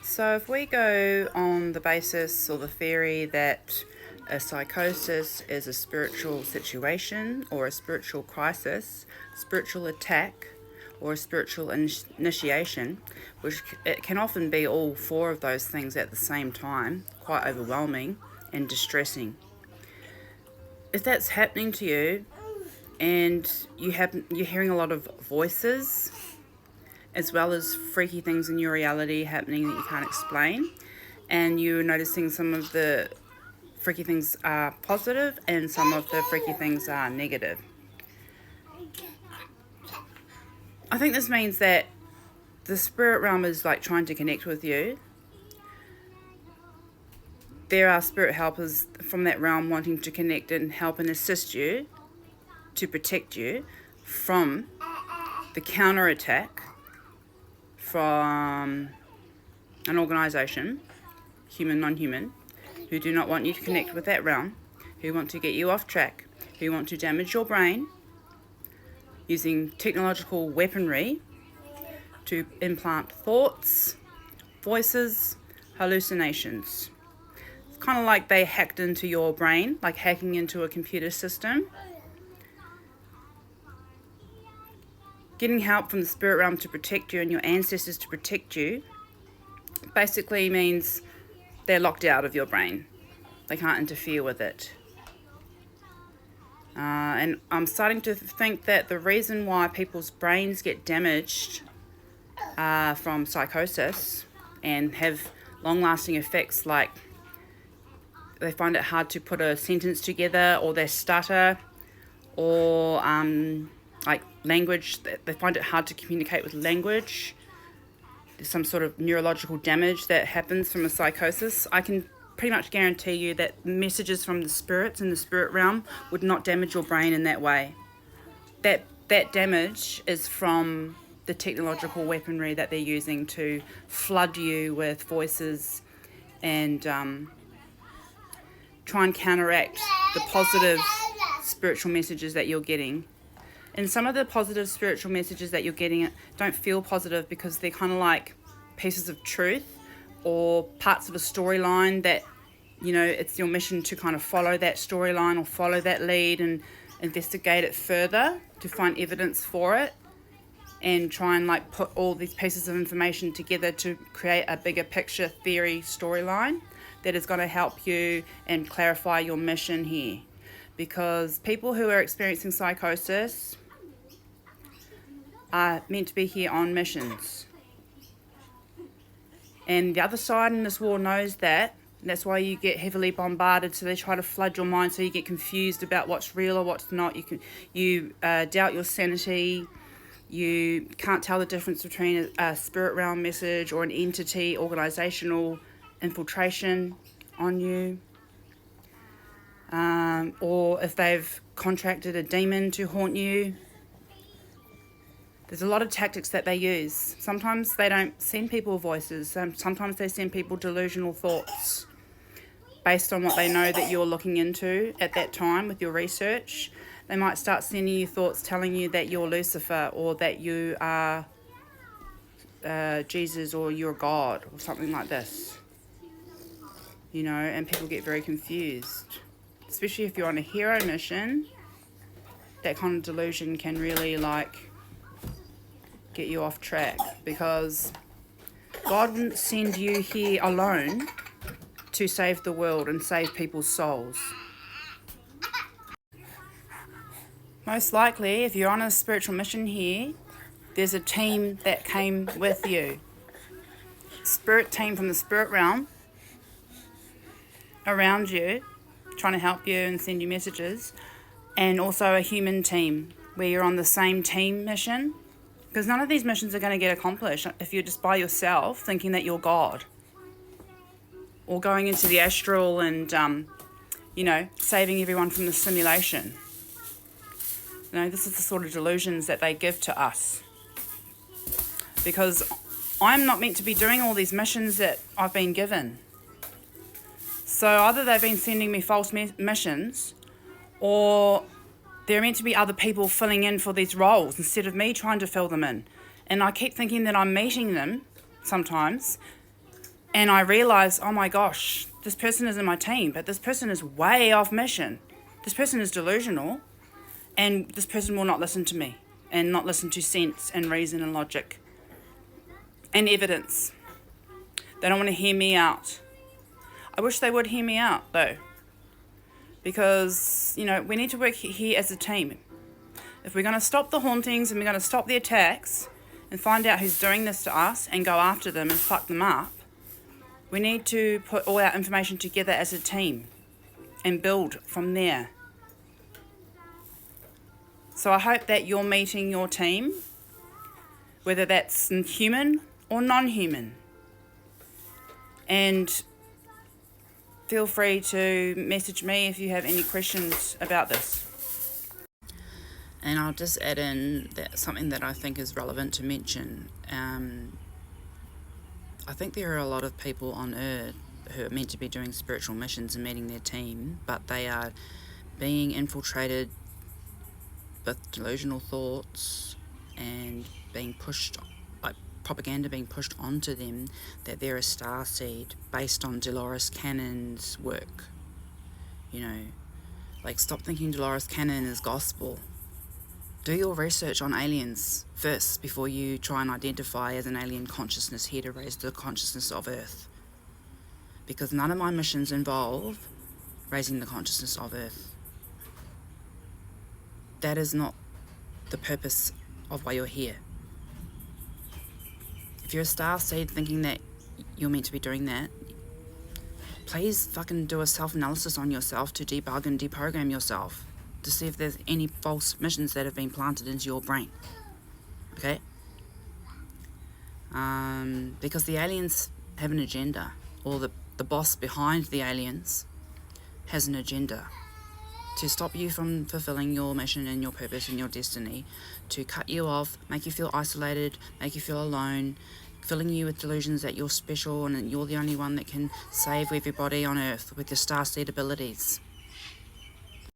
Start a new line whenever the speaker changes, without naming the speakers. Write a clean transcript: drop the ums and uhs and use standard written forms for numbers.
So if we go on the basis or the theory that a psychosis is a spiritual situation or a spiritual crisis, spiritual attack, or a spiritual initiation, which it can often be all four of those things at the same time, quite overwhelming and distressing. If that's happening to you and you're hearing a lot of voices as well as freaky things in your reality happening that you can't explain, and you're noticing some of the freaky things are positive and some of the freaky things are negative, I think this means that the spirit realm is like trying to connect with you. There are spirit helpers from that realm wanting to connect and help and assist you to protect you from the counterattack from an organisation, human, non-human, who do not want you to connect with that realm, who want to get you off track, who want to damage your brain using technological weaponry to implant thoughts, voices, hallucinations. It's kind of like they hacked into your brain, like hacking into a computer system. Getting help from the spirit realm to protect you and your ancestors to protect you basically means they're locked out of your brain. They can't interfere with it. And I'm starting to think that the reason why people's brains get damaged from psychosis and have long-lasting effects, like they find it hard to put a sentence together, or they stutter, or like language, they find it hard to communicate with language. There's some sort of neurological damage that happens from a psychosis. I can pretty much guarantee you that messages from the spirits in the spirit realm would not damage your brain in that way. That damage is from the technological weaponry that they're using to flood you with voices and try and counteract the positive spiritual messages that you're getting. And some of the positive spiritual messages that you're getting don't feel positive because they're kind of like pieces of truth or parts of a storyline that, you know, it's your mission to kind of follow that storyline or follow that lead and investigate it further to find evidence for it and try and like put all these pieces of information together to create a bigger picture theory storyline that is going to help you and clarify your mission here. Because people who are experiencing psychosis are meant to be here on missions. And the other side in this war knows that. And that's why you get heavily bombarded, so they try to flood your mind so you get confused about what's real or what's not. You doubt your sanity. You can't tell the difference between a spirit realm message or an entity, organisational infiltration on you. Or if they've contracted a demon to haunt you. There's a lot of tactics that they use. Sometimes they don't send people voices. Sometimes they send people delusional thoughts based on what they know that you're looking into at that time with your research. They might start sending you thoughts telling you that you're Lucifer or that you are Jesus or you're God or something like this. You know, and people get very confused. Especially if you're on a hero mission, that kind of delusion can really like get you off track, because God wouldn't send you here alone to save the world and save people's souls. Most likely, if you're on a spiritual mission here, there's a team that came with you. Spirit team from the spirit realm around you, trying to help you and send you messages, and also a human team where you're on the same team mission. Because none of these missions are going to get accomplished if you're just by yourself thinking that you're God. Or going into the astral and, saving everyone from the simulation. You know, this is the sort of delusions that they give to us. Because I'm not meant to be doing all these missions that I've been given. So either they've been sending me false missions, or there are meant to be other people filling in for these roles instead of me trying to fill them in. And I keep thinking that I'm meeting them sometimes And I realize, oh my gosh, this person is in my team, but this person is way off mission. This person is delusional, and this person will not listen to me and not listen to sense and reason and logic and evidence. They don't want to hear me out. I wish they would hear me out, though, because, you know, we need to work here as a team. If we're going to stop the hauntings and we're going to stop the attacks and find out who's doing this to us and go after them and fuck them up, we need to put all our information together as a team and build from there. So I hope that you're meeting your team, whether that's human or non-human. And feel free to message me if you have any questions about this. And I'll just add in that something that I think is relevant to mention. I think there are a lot of people on Earth who are meant to be doing spiritual missions and meeting their team, but they are being infiltrated with delusional thoughts and being pushed, like propaganda being pushed onto them, that they're a starseed based on Dolores Cannon's work. You know, like, stop thinking Dolores Cannon is gospel. Do your research on aliens first before you try and identify as an alien consciousness here to raise the consciousness of Earth. Because none of my missions involve raising the consciousness of Earth. That is not the purpose of why you're here. If you're a star seed thinking that you're meant to be doing that, please fucking do a self-analysis on yourself to debug and deprogram yourself, to see if there's any false missions that have been planted into your brain. Okay? Because the aliens have an agenda, or the boss behind the aliens has an agenda to stop you from fulfilling your mission and your purpose and your destiny, to cut you off, make you feel isolated, make you feel alone, filling you with delusions that you're special and you're the only one that can save everybody on Earth with your starseed abilities.